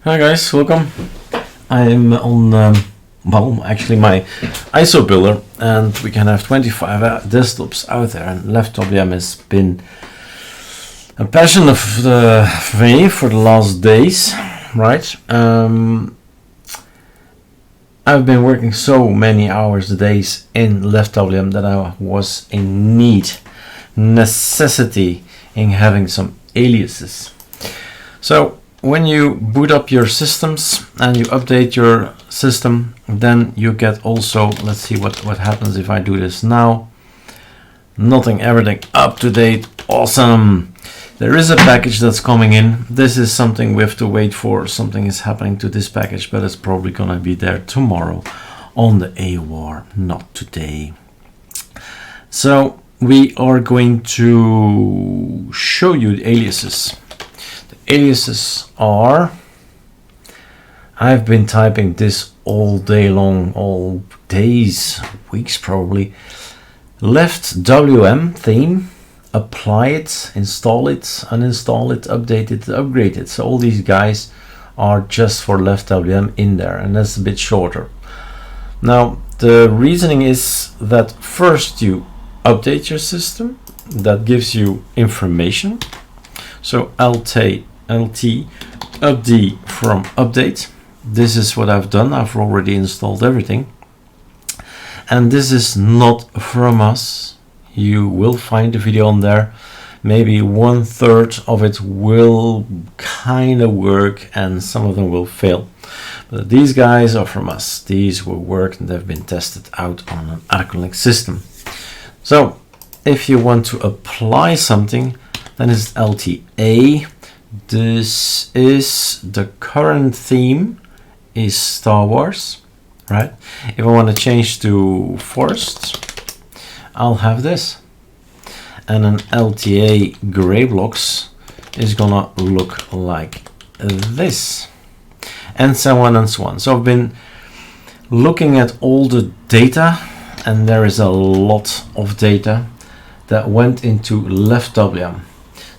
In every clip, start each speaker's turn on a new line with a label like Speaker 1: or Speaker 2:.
Speaker 1: Hi guys, welcome. I'm on, well, actually my ISO builder, and we can have 25 desktops out there, and Leftwm has been a passion of me for the last days, right? I've been working so many hours a day in Leftwm that I was in necessity in having some aliases. So when you boot up your systems and you update your system, then you get also, let's see what happens if I do this now. Nothing, everything up to date, awesome. There is a package that's coming in. This is something we have to wait for. Something is happening to this package, but it's probably gonna be there tomorrow on the AWR, not today. So we are going to show you the aliases. Aliases are, I've been typing this all day long, all days, weeks probably. Leftwm theme, apply it, install it, uninstall it, update it, upgrade it. So all these guys are just for Leftwm in there, and that's a bit shorter. Now the reasoning is that first you update your system, that gives you information. So LT upd from update. This is what I've done. I've already installed everything, and this is not from us. You will find the video on there. Maybe 1/3 of it will kind of work and some of them will fail, but these guys are from us. These will work and they've been tested out on an ArcoLinux system. So if you want to apply something, then it's LTA. This is the current theme is Star Wars, right? If I want to change to Forest, I'll have this, and an LTA gray blocks is gonna look like this, and so on and so on. So I've been looking at all the data, and there is a lot of data that went into Leftwm.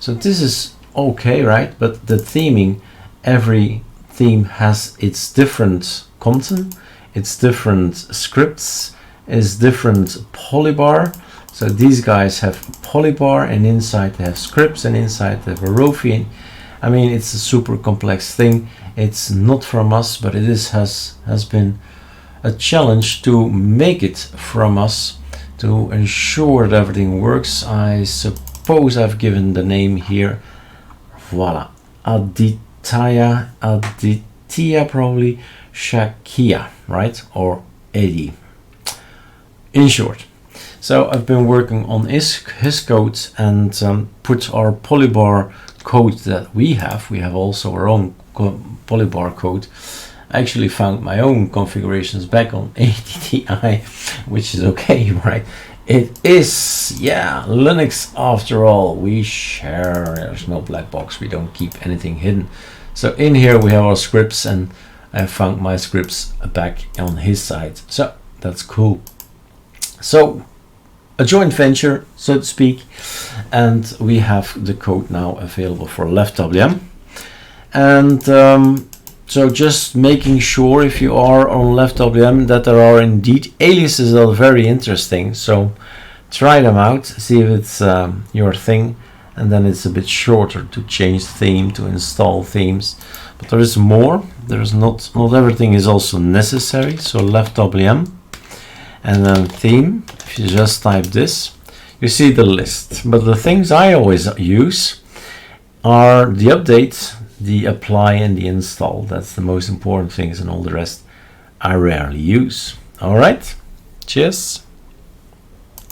Speaker 1: So this is okay, right? But the theming, every theme has its different content, its different scripts, its different polybar. So these guys have polybar, and inside they have scripts, and inside they have a Rofi. I mean, it's a super complex thing. It's not from us, but it is has been a challenge to make it from us, to ensure that everything works. I suppose I've given the name here. Voila, Aditya probably, Shakia, right? Or Eddie, in short. So I've been working on his code and put our polybar code that we have. We have also our own polybar code. I actually found my own configurations back on ATTI, which is okay, right? It is, yeah, Linux after all. We share, there's no black box, we don't keep anything hidden. So in here we have our scripts, and I found my scripts back on his side. So that's cool. So a joint venture, so to speak, and we have the code now available for Leftwm. And so just making sure, if you are on Leftwm, that there are indeed aliases that are very interesting. So try them out, see if it's your thing, and then it's a bit shorter to change theme, to install themes. But there is more. There is not everything is also necessary. So Leftwm, and then theme. If you just type this, you see the list. But the things I always use are the update, the apply, and the install. That's the most important things, and all the rest I rarely use. All right, cheers.